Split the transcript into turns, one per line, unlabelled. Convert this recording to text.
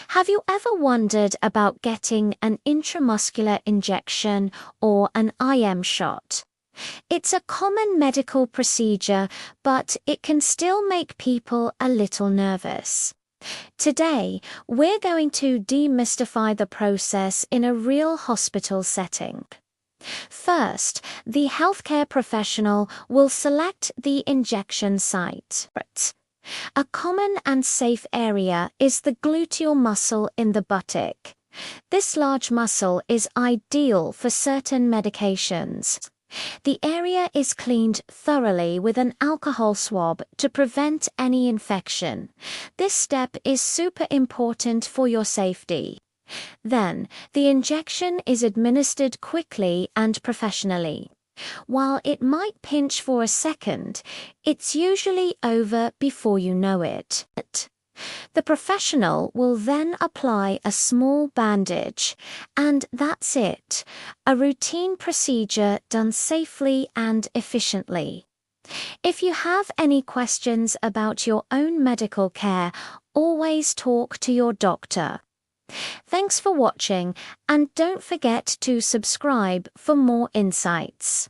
Have you ever wondered about getting an intramuscular injection or an IM shot? It's a common medical procedure, but it can still make people a little nervous. Today, we're going to demystify the process in a real hospital setting. First, the healthcare professional will select the injection site. A common and safe area is the gluteal muscle in the buttock. This large muscle is ideal for certain medications. The area is cleaned thoroughly with an alcohol swab to prevent any infection. This step is super important for your safety. Then, the injection is administered quickly and professionally. While it might pinch for a second, it's usually over before you know it. The professional will then apply a small bandage, and that's it. A routine procedure done safely and efficiently. If you have any questions about your own medical care, always talk to your doctor. Thanks for watching, and don't forget to subscribe for more insights.